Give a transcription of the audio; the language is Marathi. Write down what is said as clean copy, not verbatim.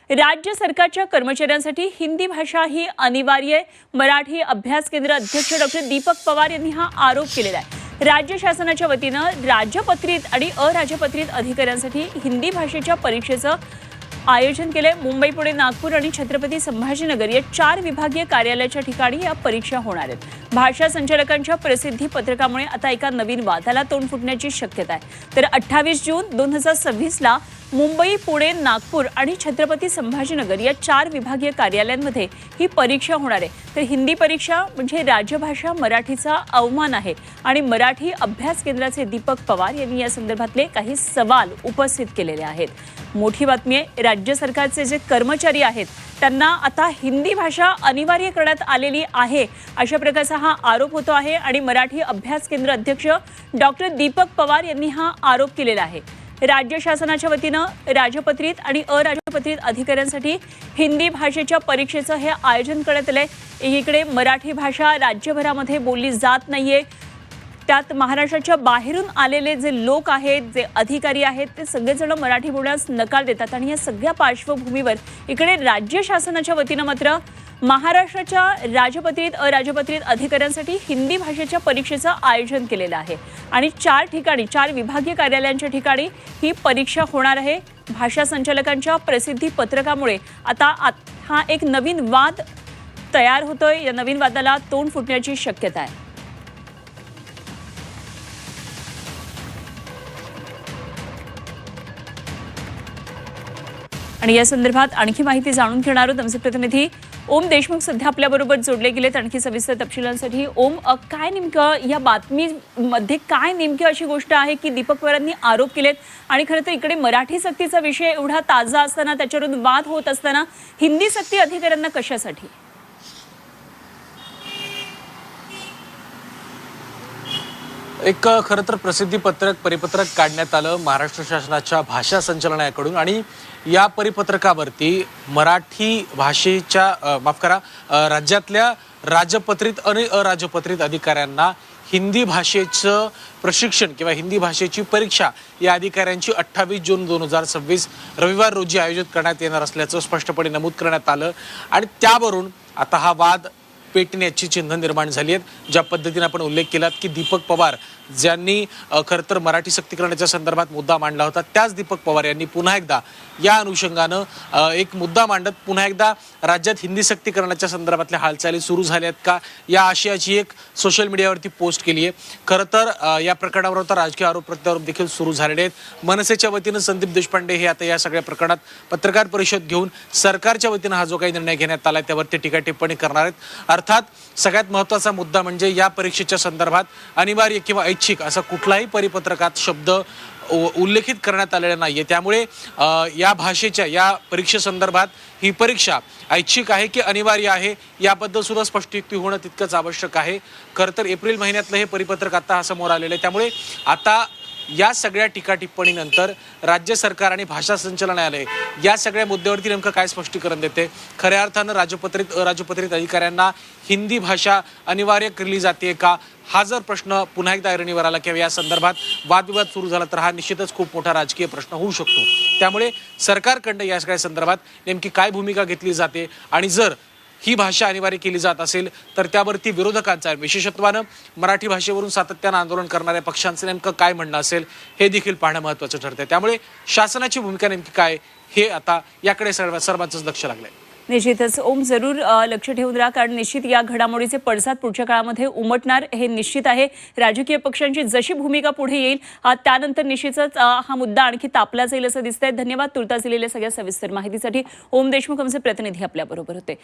राज्य सरकारच्या कर्मचाऱ्यांसाठी हिंदी भाषा ही अनिवार्य आहे। मराठी अभ्यास केंद्र अध्यक्ष डॉक्टर दीपक पवार यांनी हा आरोप केलेला आहे। राज्य शासनाच्या वतीनं राजपत्रित आणि अराजपत्रित अधिकाऱ्यांसाठी हिंदी भाषेच्या परीक्षेचं आयोजन केले। मुंबई, पुणे, नागपूर आणि छत्रपती संभाजीनगर या 4 विभागीय कार्यालयाच्या ठिकाणी या परीक्षा होणार आहेत। भाषा संचालकांच्या प्रसिद्धी पत्रकामुळे आता एका नवीन वादाला तोंड फुटण्याची शक्यता आहे। तर 28 जून 2026 ला मुंबई, पुणे, नागपूर आणि छत्रपती संभाजीनगर या 4 विभागीय कार्यालयांमध्ये ही परीक्षा होणार आहे। तर हिंदी परीक्षा म्हणजे राजभाषा मराठीचा अवमान आहे आणि मराठी अभ्यास केंद्राचे दीपक पवार यांनी या संदर्भातले काही सवाल उपस्थित केलेले आहेत। मोठी बातमी आहे, राज्य सरकारचे जे कर्मचारी आहेत त्यांना आता हिंदी भाषा अनिवार्य करण्यात आलेली आहे अशा प्रकारचा हा आरोप होतो आहे आणि मराठी अभ्यास केंद्र अध्यक्ष डॉक्टर दीपक पवार यांनी हा आरोप केलेला आहे। राज्य शासनाच्या वतीनं राजपत्रित आणि अराजपत्रित अधिकाऱ्यांसाठी हिंदी भाषेच्या परीक्षेचं हे आयोजन करण्यात आलंय। एकीकडे मराठी भाषा राज्यभरामध्ये बोलली जात नाहीये, त्यात महाराष्ट्राच्या बाहेरून आलेले जे लोक आहेत, जे अधिकारी आहेत, ते सगळेजण मराठी बोलण्यास नकार देतात आणि या सगळ्या पार्श्वभूमीवर इकडे राज्य शासनाच्या वतीनं मात्र महाराष्ट्राच्या राजपत्रित अराजपत्रित अधिकाऱ्यांसाठी हिंदी भाषेच्या परीक्षेचं आयोजन केलेलं आहे आणि 4 विभागीय कार्यालयांच्या ठिकाणी ही परीक्षा होणार आहे। भाषा संचालकांच्या प्रसिद्धी पत्रकामुळे आता हा एक नवीन वाद तयार होतोय। या नवीन वादाला तोंड फुटण्याची शक्यता आहे। आणि या संदर्भात आणखी माहिती जाणून घेणार आहोत। आमचे प्रतिनिधी ओम देशमुख सध्या आपल्याबरोबर जोडले गेलेत आणखी सविस्तर तपशिलांसाठी। ओम, काय नेमकं या बातमीमध्ये काय नेमकी अशी गोष्ट आहे की दीपक पवारांनी आरोप केलेत आणि खरं तर इकडे मराठी सक्तीचा विषय एवढा ताजा असताना, त्याच्यावरून वाद होत असताना हिंदी सक्ती अधिकाऱ्यांना कशासाठी? एक खरं तर प्रसिद्धी परिपत्रक काढण्यात आलं महाराष्ट्र शासनाच्या भाषा संचालनालयाकडून आणि या परिपत्रकावरती मराठी भाषेच्या राज्यातल्या राजपत्रित आणि अराजपत्रित अधिकाऱ्यांना हिंदी भाषेचं प्रशिक्षण किंवा हिंदी भाषेची परीक्षा या अधिकाऱ्यांची 28 जून 2026 रविवार रोजी आयोजित करण्यात येणार असल्याचं स्पष्टपणे नमूद करण्यात आलं आणि त्यावरून आता हा वाद पेटण्याची चिन्ह निर्माण झाली आहेत। ज्या पद्धतीने आपण उल्लेख केलात की दीपक पवार ज्यांनी खरं तर मराठी सक्तीकरणाच्या संदर्भात मुद्दा मांडला होता, त्याच दीपक पवार यांनी पुन्हा एकदा या अनुषंगानं एक मुद्दा मांडत पुन्हा एकदा राज्यात हिंदी सक्तीकरणाच्या संदर्भातल्या हालचाली सुरू झाल्या आहेत का या आशयाची एक सोशल मीडियावरती पोस्ट केली आहे। खरं तर या प्रकरणावर आता राजकीय आरोप प्रत्यारोप देखील सुरू झालेले आहेत। मनसेच्या वतीनं संदीप देशपांडे हे आता या सगळ्या प्रकरणात पत्रकार परिषद घेऊन सरकारच्या वतीनं हा जो काही निर्णय घेण्यात आला त्यावरती टीका टिप्पणी करणार आहेत। अर्थात सगळ्यात महत्त्वाचा मुद्दा म्हणजे या परीक्षेच्या संदर्भात अनिवार्य किंवा ऐच्छिक असा कुठलाही परिपत्रकात शब्द उल्लेखित करण्यात आलेला नाहीये। त्यामुळे या भाषेच्या या परीक्षेसंदर्भात ही परीक्षा ऐच्छिक आहे की अनिवार्य आहे याबद्दल सुद्धा स्पष्टीकरण होणं तितकंच आवश्यक आहे। खरं तर एप्रिल महिन्यातलं हे परिपत्रक आता समोर आलेलं आहे। त्यामुळे आता या सगळ्या टीका टिप्पणीनंतर राज्य सरकार आणि भाषा संचालनालय या सगळ्या मुद्द्यावरती नेमकं काय स्पष्टीकरण देते, खऱ्या अर्थानं राजपत्रित अराजपत्रित अधिकाऱ्यांना हिंदी भाषा अनिवार्य केली जाते का, हा जर प्रश्न पुन्हा एकदा ऐरणीवर आला किंवा या संदर्भात वादविवाद सुरू झाला तर हा निश्चितच खूप मोठा राजकीय प्रश्न होऊ शकतो। त्यामुळे सरकारकडनं या सगळ्या संदर्भात नेमकी काय भूमिका घेतली जाते आणि जर ही भाषा अनिवार्य केली जात असेल तर त्यावरती विरोधकांचा विशेषत्वानं मराठी भाषेवरून सातत्यानं आंदोलन करणाऱ्या पक्षांचं नेमकं काय म्हणणं असेल हे देखील पाहणं महत्त्वाचं ठरतंय। त्यामुळे शासनाची भूमिका नेमकी काय हे आता याकडे सर्वांचंच लक्ष लागलंय। निश्चितच ओम, जरूर लक्ष ठेवून राहा, कारण निश्चित या घडामोडीचे पडसाद पुढच्या काळामध्ये उमटणार हे निश्चित आहे। राजकीय पक्षांची जशी भूमिका पुढे येईल त्यानंतर निश्चितच हा मुद्दा आणखी तापला जाईल असं दिसतंय। धन्यवाद तुर्तास दिलेल्या सगळ्या सविस्तर माहितीसाठी। ओम देशमुख आमचे प्रतिनिधी आपल्याबरोबर होते।